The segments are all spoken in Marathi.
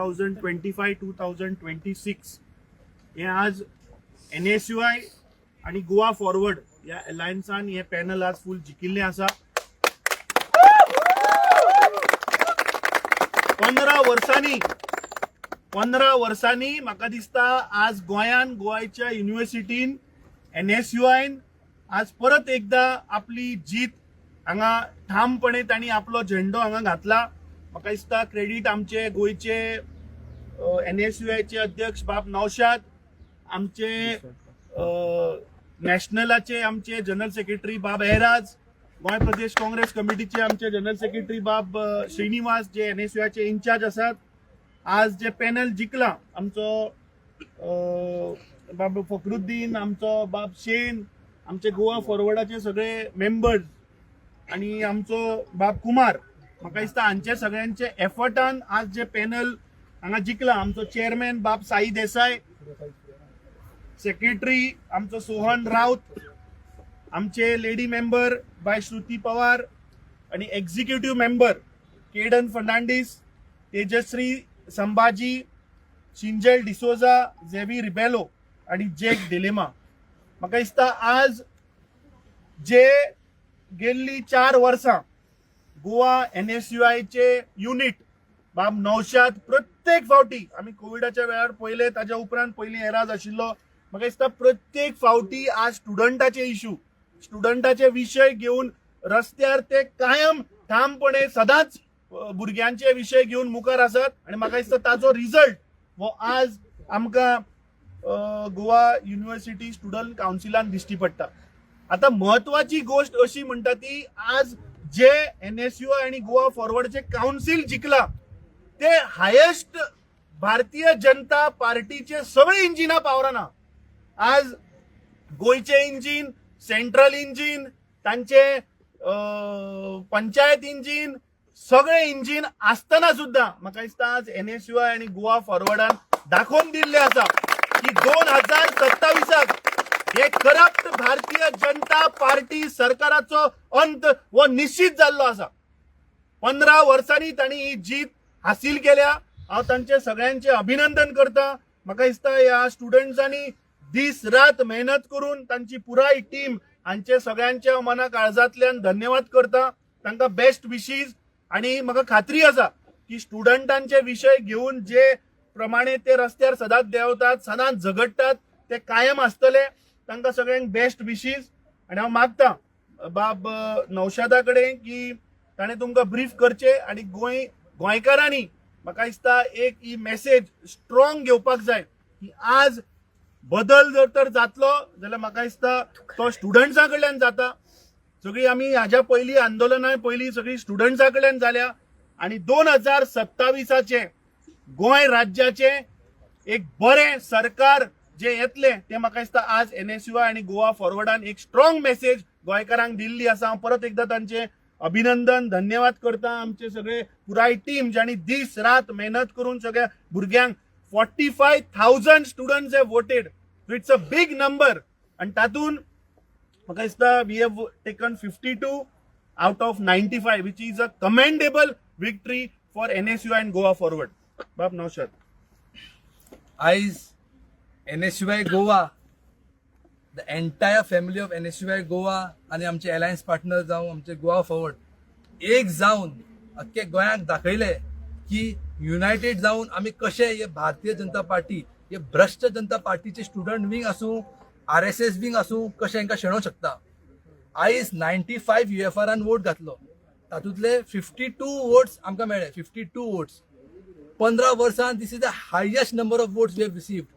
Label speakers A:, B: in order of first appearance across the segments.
A: 2025-2026 हे आज NSUI आणि गोवा फॉरवर्ड या अलायन्सान हे पॅनल आज फुल जिखिल्लें आसा. 15 वर्सांनी म्हाका दिसता आज गोंयच्या युनिव्हर्सिटीन NSUIन आज परत एकदा आपली जीत हांगा ठामपणे तांणी आपलो झेंडो हांगा घातला. म्हाका दिसता क्रेडिट आमचे गोयचे NSUIचे अध्यक्ष बाब नौशाद, आमचे नॅशनलाचे आमचे जनरल सेक्रेटरी बाब एहराज, गोंय प्रदेश काँग्रेस कमिटीचे आमचे जनरल सेक्रेटरी बाब श्रीनिवास जे NSUIचे इन्चार्ज आसात. आज जे पॅनल जिंकला आमचो बाब फखरुद्दीन, आमचो बाब शेन, आमचे गोवा फॉरवर्डाचे सगळे मेंबर्स आणि आमचो बाब कुमार, म्हाका दिसता हांचे सगळ्यांचे एफर्टान आज जे पॅनल हांगा जिंकला. आमचो चेअरमॅन बाब साई देसाई, सेक्रेटरी आमचो सोहन राऊत, आमचे लेडी मेंबर बाय श्रुती पवार आणि एक्झिक्युटिव्ह मेंबर केडन फर्नांडीस, तेजश्री संभाजी, शिंजेल डिसोजा, झेवी रिबेलो आणि जेक डिलेमा. म्हाका दिसता आज जे गेल्ली 4 वर्सां गोवा NSUIचे युनिट बाब नौशाद प्रत्येक फावटी आमी कोविडाच्या वेळार पहिले, ताच्या उपरांत पयलीं एराज आशिल्लो, म्हाका दिसता प्रत्येक फावटी आज स्टुडंटाचे इश्यू, स्टुडंटाचे विशय घेऊन रस्त्यार ते कायम ठामपणे सदांच भुरग्यांचे विशय घेऊन मुखार आसात. आणि म्हाका दिसता ताजो रिझल्ट हो आज आमकां गोवा युनिव्हर्सिटी स्टुडंट कावन्सिलान दिश्टी पडटा. आता महत्वाची गोष्ट अशी म्हणटा ती आज जे NSUI आणि गोवा फॉरवर्डचे काउन्सिल जिंकला ते हायेस्ट भारतीय जनता पार्टीचे सगळे इंजिना पावराना. आज गोयचे इंजिन, सेंट्रल इंजिन, तांचे पंचायत इंजिन, सगळे इंजिन असताना सुद्धा म्हाका दिसता आज NSUI आणि गोवा फॉरवर्डान दाखोवन दिल्ले आसा की 2027 हे करप्ट भारतीय जनता पार्टी सरकाराचो अंत वो निश्चित जाल्लो आसा. 15 वर्सांनी तांणी ही जीत हासील केल्या. हांव तांचे सगळ्यांचे अभिनंदन करता. म्हाका दिसता ह्या स्टुडंट्सांनी दीस रात मेहनत करून तांची पुराय टीम हांचे सगळ्यांच्या मना काळजांतल्यान धन्यवाद करता. तांकां बेस्ट विशीज. आणि म्हाका खात्री आसा की स्टुडंटांचे विशय घेऊन जे प्रमाणे ते रस्त्यार सदांच देंवतात, सदांच झगडटात, ते कायम आसतले. तांकां सगळ्यांक बेस्ट विशीज. आणि हांव मागता बाब नौशादा कडेन की ताणें तुमकां ब्रीफ करचे आणि गोंयकारांनी म्हाका दिसता एक ही मेसेज स्ट्रॉंग घेवपाक जाय की आज बदल जर तर जातलो जाल्यार म्हाका दिसता तो स्टुडंट्सां कडल्यान जाता. सगळी आमी ह्याच्या पयलीं आंदोलना पयलीं सगळी स्टुडंट्सां कडल्यान जाल्या. आणि 2027 गोंय राज्याचे एक बरें सरकार जे येतले ते म्हाका दिसता आज NSUI आणि गोवा फॉरवर्डान एक स्ट्रॉंग मेसेज गोंयकारांक दिल्ली आसा. हांव परत एकदा तांचे अभिनंदन धन्यवाद करता. आमचे सगळे पुराय टीम ज्यांनी दीस रात मेहनत करून सगळ्या भुरग्यांक 45,000 students have voted. So it's a big number. आणि तातूंत म्हाका दिसता we have taken 52 out of 95 which is a commendable victory for NSUI and Goa forward. बाब नौशाद.
B: आयज NSUI Goa, the entire family of NSUI Goa आणि आमचे अलायन्स पार्टनर जावं आमचे गोवा फॉरवर्ड एक जावन अख्खे गोंयाक दाखयले की युनायटेड जावन आमी कशे हे भारतीय जनता पार्टी, हे भ्रष्ट जनता पार्टीचे स्टुडंट विंग आसूं, RSS विंग आसूं, कशे हांकां शेणो शकता. आयज 95 UFRान वोट घातलो, तातूंतले 52 वोट्स आमकां मेळ्ळे. 52 वोट्स 15 वर्सां. This is the highest number of votes we have received.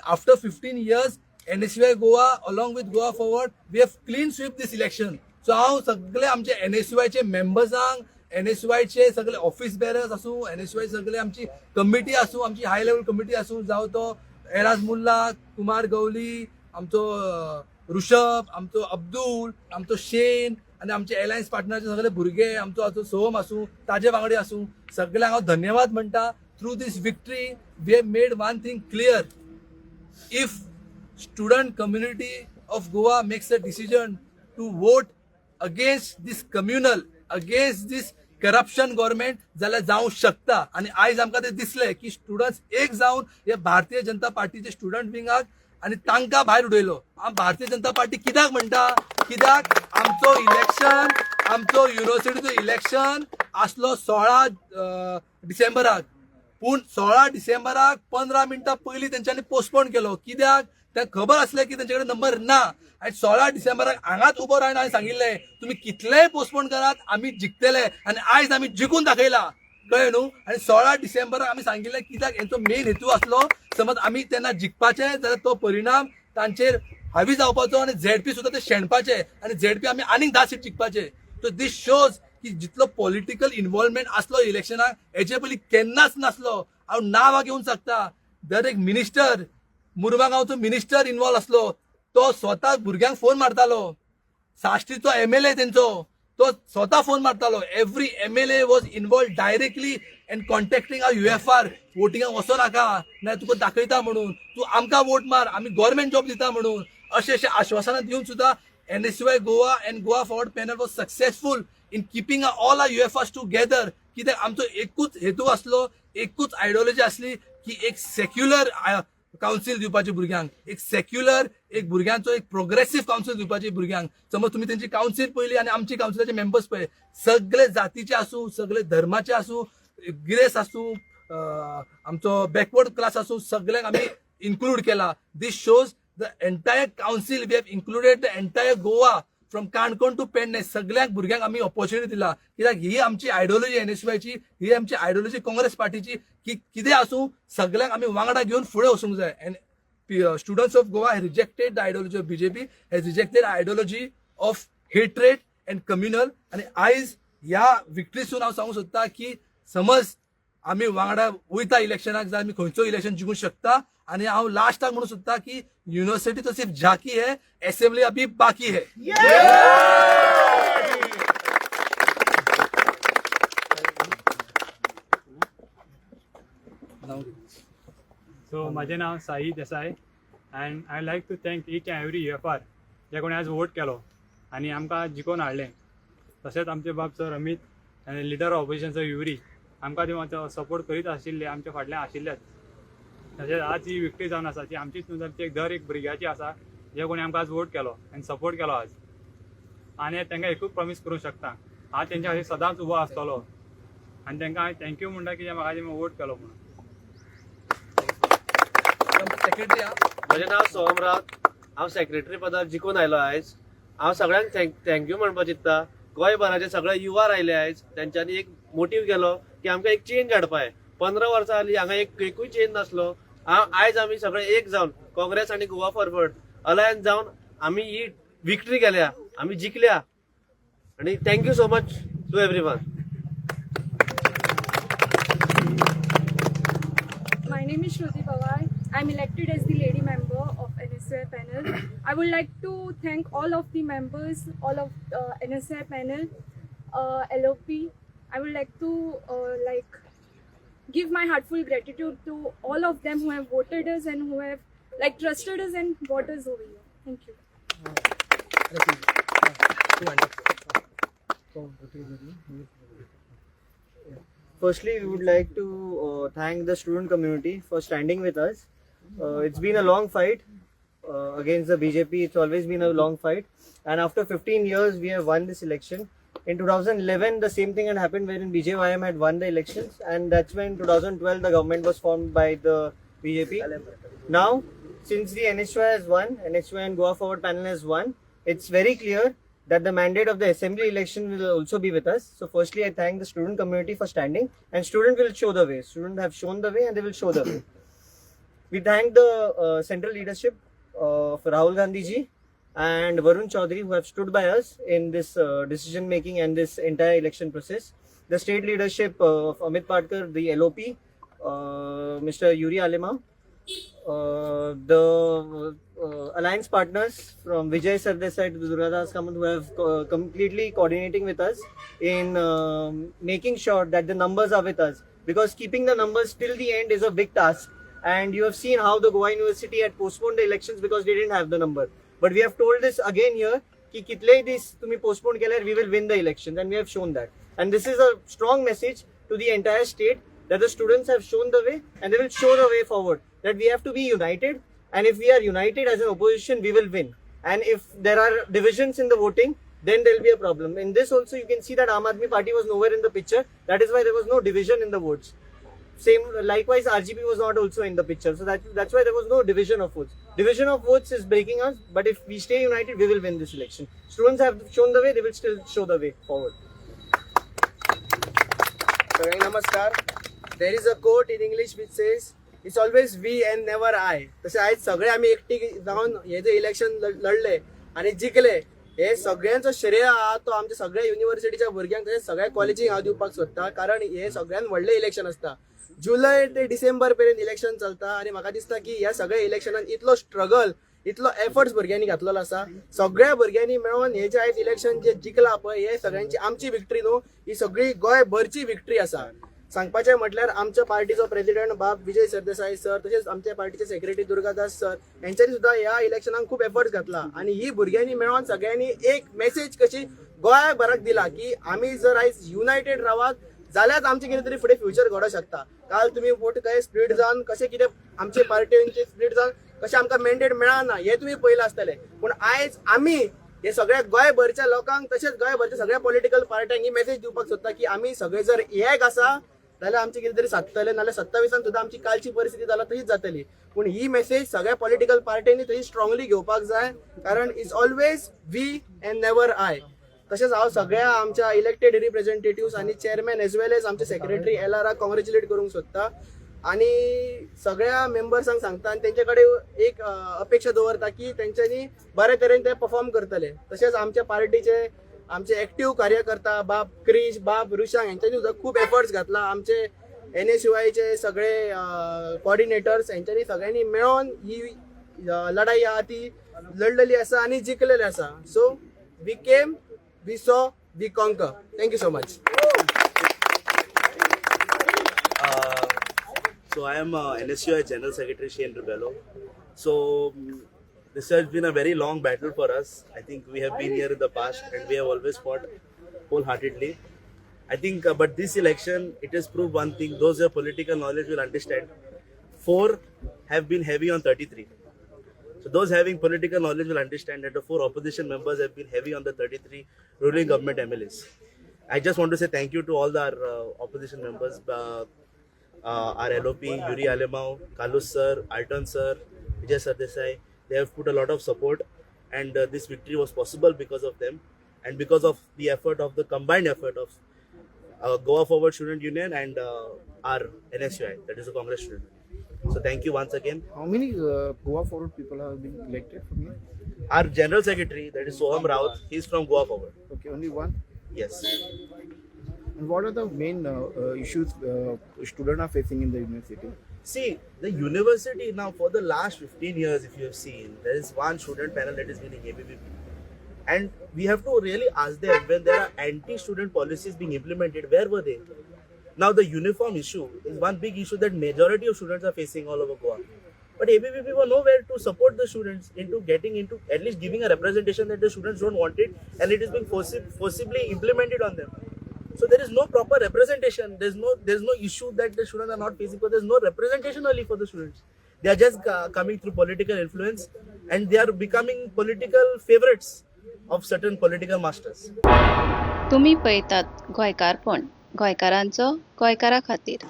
B: After 15 years NSUI Goa along with Goa forward we have clean sweep this election. So हांव सगळे आमचे NSUIचे मेंबर्सांक, NSUIचे सगळे ऑफिस बेरर्स आसूं, NSUI सगळे आमची कमिटी आसूं, आमची हाय लेवल कमिटी आसूं, जावं तो एराज मुल्ला, कुमार गवली, आमचो ऋषभ, आमचो अब्दुल, आमचो शेन आणि आमचे अलायन्स पार्टनरचे सगळे भुरगे, आमचो सोहम आसूं, ताजे वांगडी आसूं, सगळ्यांक हांव धन्यवाद म्हणटा. Through this victory we have made one thing clear. If student community of Goa makes a decision to vote against this communal, against this corruption government जाल्यार जावंक शकता. आणि आयज आमकां ते दिसले की स्टुडंट्स एक जावन हे भारतीय जनता पार्टीचे स्टुडंट विंगाक आणि तांकां भायर उडयलो. भारतीय जनता पार्टी कित्याक म्हणटा, कित्याक आमचो इलेक्शन, आमचो युनिव्हर्सिटीचो इलेक्शन आसलो 16 डिसेंबराक, पूण 16 डिसेंबराक 15 मिनटां पयलीं तेंच्यांनी पोस्टपोन केलो. कित्याक? तांकां खबर आसलें की तेंचे कडेन नंबर ना. आणि 16 डिसेंबराक हांगाच उबो रावन हांवें सांगिल्लें तुमी कितलेय पोस्टपोन करात, आमी जिखतले. आणि आयज आमी जिखून दाखयला, कळ्ळें न्हू. आणि 16 डिसेंबराक आमी सांगिल्लें कित्याक हेंचो मेन हेतू आसलो, समज आमी तेन्ना जिखपाचे जाल्यार तो परिणाम तांचेर हावी जावपाचो आणि झेडपी सुद्दां ते शेणपाचे आणि झेडपी आमी आनीक 10 सीट जिखपाचे. सो दीस शोज की जितलो पॉलिटिकल इन्व्हॉल्वमेंट आसलो इलेक्शनाक हेचे पयलीं केन्नाच नासलो. हांव नांवां घेवंक शकता. दर एक मिनिस्टर, मुरगांवचो मिनिस्टर इन्वॉल्व आसलो. तो स्वता भुरग्यांक फोन मारतालो. साश्टीचो MLA तेंचो तो स्वता फोन मारतालो. Every MLA was involved directly in contacting a UFR. वोटिंगाक वचो नाका, नाल्यार तुका दाखयता म्हणून, तूं आमकां वोट मार, आमी गव्हर्नमेंट जॉब दिता म्हणून. अशें आश्वासनां दिवन सुद्दां NSUI Goa and Goa forward panel was successful in keeping all our UFRs together. कित्याक आमचो एकूच हेतू आसलो, एकूच आयडियोलॉजी आसली की एक सेक्युलर कावन्सील दिवपाची भुरग्यांक, एक सेक्युलर, एक भुरग्यांचो एक प्रोग्रेसिव्ह कावन्सील दिवपाची भुरग्यांक. समज तुम्ही त्यांची कावन्सील पळयली आनी आमची कावन्सिलाचे मेंबर्स पळय, सगळे जातीचे आसूं, सगळे धर्माचे आसूं, गिरेस आसूं, आमचो बॅकवर्ड क्लास आसूं, सगळ्यांक आमी इन्क्लूड केला. This shows the entire council, we have included the entire Goa from Canacona to Pernem. सगळ्यांक भुरग्यांक आमी ऑपॉर्च्युनिटी दिला. कित्याक ही आमची आयडियोलॉजी NSUIची, ही आमची आयडियोलॉजी काँग्रेस पार्टीची, की कितें आसूं सगळ्यांक आमी वांगडा घेवन फुडें वचूंक जाय. And students of Goa has rejected the ideology of BJP, has rejected ideology of hatred and communal. आणि आयज ह्या विक्ट्रीसून हांव सांगूंक सोदता की समज आमी वांगडा वयता इलेक्शनाक जाल्यार आमी खंयचो इलेक्शन जिखूंक शकता. आणि हांव लास्टाक म्हणूंक सोदता की युनिव्हर्सिटी तो सिर्फ झाकी है, असेंबली अभी बाकी है.
C: सो माझे नाव Sai Desai and I like to thank each and every UFR जे कोणी आज वोट केलो आणि आमकां जिखोवन हाडलें. तशेंच आमचे बाब सर अमित आनी लिडर ऑपोजिशन सर युरी आमकां मातसो सपोर्ट करीत आशिल्ले, आमच्या फाटल्यान आशिल्लेच. तशेंच आज ही विक्ट्री जावन आसा ती आमचीच न्हू, तर ती दर एक भुरग्याची आसा जे कोणी आमकां आज वोट केलो आनी सपोर्ट केलो आज. आनी तांकां एकूच प्रॉमीस करूंक शकता, हांव तेंच्या खातीर सदांच उबो आसतलो आनी तांकां हांव थँक्यू म्हणटा की म्हाका तेमी वोट केलो म्हणून.
B: सेक्रेटरी
D: म्हजें नांव सोहम रावत. हांव सेक्रेटरी पदार जिखून आयलो आयज. हांव सगळ्यांक थँक्यू म्हणपाक चित्ता. गोंयभराचे सगळे युवा आयले आयज. तेंच्यांनी एक मोटीव केलो की आमकां एक चेंज हाडपा जाय. 15 वर्सां जालीं हांगा एकूय चेंज नासलो. आयज आमी सगळे एक जावन काँग्रेस आनी गोवा फॉरवर्ड अलायन्स जावन आमी ही विक्ट्री केल्या, आमी जिखल्या. आनी thank you so much to everyone.
E: My name is Shruti Pawar. I'm elected as the lady member of NSUI panel. I would like to thank all of the members, all of NSUI panel, LOP. I would like to give my heartful gratitude to all of them who have voted us and who have trusted us and brought us over here. Thank you.
F: Firstly, we would like to thank the student community for standing with us. It's been a long fight against the BJP. It's always been a long fight. And after 15 years, we have won this election. In 2011, the same thing had happened wherein BJYM had won the elections. And that's when in 2012, the government was formed by the BJP. Now, since the NSUI has won, NSUI and Goa Forward panel has won, it's very clear that the mandate of the assembly election will also be with us. So firstly, I thank the student community for standing, and students will show the way. Students have shown the way and they will show the way. We thank the central leadership of Rahul Gandhi ji and Varun Chaudhary who have stood by us in this decision making and this entire election process. The state leadership of Amit Patkar, the LOP, Mr. Yuri Alema, the alliance partners from Vijay Sardesai to Durgadas Kamat who have completely coordinating with us in making sure that the numbers are with us, because keeping the numbers till the end is a big task. And you have seen how the Goa University had postponed the elections because they didn't have the number. But we have told this again here कि कितले this तुम्ही postpone केल्यार we will win the elections, and we have shown that. And this is a strong message to the entire state that the students have shown the way and they will show the way forward. That we have to be united, and if we are united as an opposition, we will win. And if there are divisions in the voting, then there will be a problem. In this also, you can see that Aam Aadmi Party was nowhere in the picture. That is why there was no division in the votes. Same, likewise, RGP was not also in the picture. So that's why there was no division of votes. Division of votes is breaking us, but if we stay united, we will win this election. Students have shown the way, they will still show the way forward.
G: सगळ्यांना नमस्कार. There is a quote in English which says it's always we and never I. तसे आज सगळे आम्ही एकटी जाऊन हे जे इलेक्शन लढले आणि जिंकले, हे सगळ्यांचं श्रेय हा तो आमच्या सगळ्या युनिव्हर्सिटीच्या भुरग्यांक तसेच सगळ्या कॉलेजीक हांव दिवपाक सोदता. कारण हे सगळ्यात व्हडले इलेक्शन असता. जुलय ते डिसेंबर पर्यंत इलेक्शन चलता आणि म्हाका दिसता की ह्या सगळ्या इलेक्शनात इतलो स्ट्रगल, इतलो एफर्ट्स भुरग्यांनी घातलेलो आसा. सगळ्या भुरग्यांनी मेळून हे जे आयज इलेक्शन जे जिंकला पळय, हे सगळ्यांची आमची विक्ट्री न्हू, ही सगळी गोंयभरची विक्ट्री आसा. सांगपाचें म्हटल्यार आमच्या पार्टीचो प्रेसिडेंट बाब विजय सरदेसाई सर, तशेंच आमच्या पार्टीचे सेक्रेटरी दुर्गादास सर, यांच्यानी सुद्धा ह्या इलेक्शनाक खूप एफर्ट्स घातला. आणि ही भुरग्यांनी मेळून सगळ्यांनी एक मेसेज कशी गोंयभराक दिला की आमी जर आयज युनायटेड रावात जाल्यार आमचे कितें तरी फुडें फ्युचर घडोवंक शकता. काल तुमी वोट काय स्प्लिट जावन कशें कितें आमचे पार्टीचे स्प्लिट जावन कशें आमकां मॅन्डेट मेळना हे तुमी पळयलां आसतलें. पूण आयज आमी हे सगळ्या गोंयभरच्या लोकांक तशेंच गोंयभरच्या सगळ्या पॉलिटिकल पार्ट्यांक ही मेसेज दिवपाक सोदता की आमी सगळे जर एक आसा जाल्यार आमचे कितें तरी सादतले, नाल्यार 27 सुद्धा आमची कालची परिस्थिती जाला तशीच जातली. पूण ही मेसेज सगळ्या पॉलिटिकल पार्ट्यांनी तशी स्ट्रॉंगली घेवपाक जाय. कारण it's always we and never I. तशेंच हांव सगळ्या आमच्या इलेक्टेड रिप्रेझेंटेटिव्स आणि चेअरमॅन एज वेल एज आमचे सेक्रेटरी एलआराक कॉंग्रॅच्युलेट करूंक सोदता. आणि सगळ्या मेंबर्सांक सांगता आणि तेंचे कडेन एक अपेक्षा दवरता की तेंच्यांनी बरे तरेन ते परफॉर्म करतले. तशेंच आमच्या पार्टीचे आमचे एक्टिव्ह कार्यकर्ता बाब क्रिश, बाब रुशांक यांच्यानी सुद्धा खूप एफर्ट्स घातला. आमचे NSUIचे सगळे कॉर्डिनेटर्स यांच्यानी सगळ्यांनी मेळून ही लढाई आहा ती लढलेली आसा आणि जिंकलेली आसा. So we came, we saw, we conquer. Thank you so much.
H: So I am NSUI General Secretary Shane Rubello. So this has been a very long battle for us. I think we have been here in the past and we have always fought wholeheartedly. I think, but this election, it has proved one thing. Those who have political knowledge will understand. 4 have been heavy on 33. So those having political knowledge will understand that the 4 opposition members have been heavy on the 33 ruling government MLAs. I just want to say thank you to all our opposition members. Our LOP, Yuri Alemau, Kalus sir, Alton sir, Vijay Sardesai, they have put a lot of support, and this victory was possible because of them and because of the effort of the combined effort of Goa Forward Student Union and our NSUI, that is the Congress Student Union. So thank you once again.
I: How many Goa Forward people have been elected from here?
H: Our General Secretary, that is Soham Raut, he's from Goa Forward.
I: Okay, only one.
H: Yes.
I: And what are the main issues students are facing in the university?
H: See, the university now for the last 15 years, if you have seen, there is one student panel that is winning ABVP. And we have to really ask them, when there are anti-student policies being implemented, where were they? Now the uniform issue is one big issue that majority of students are facing all over Goa. But ABVP were nowhere to support the students into getting into, at least giving a representation that the students don't want it, and it is being forcibly implemented on them. So there is no proper representation. There's no issue that the students are not facing, but there's no representation only for the students. They are just coming through political influence, and they are becoming political favorites of certain political masters.
J: तुम्ही पळयतात गोंयकारपण, गोंयकारांचो गोंयकारा खातीर.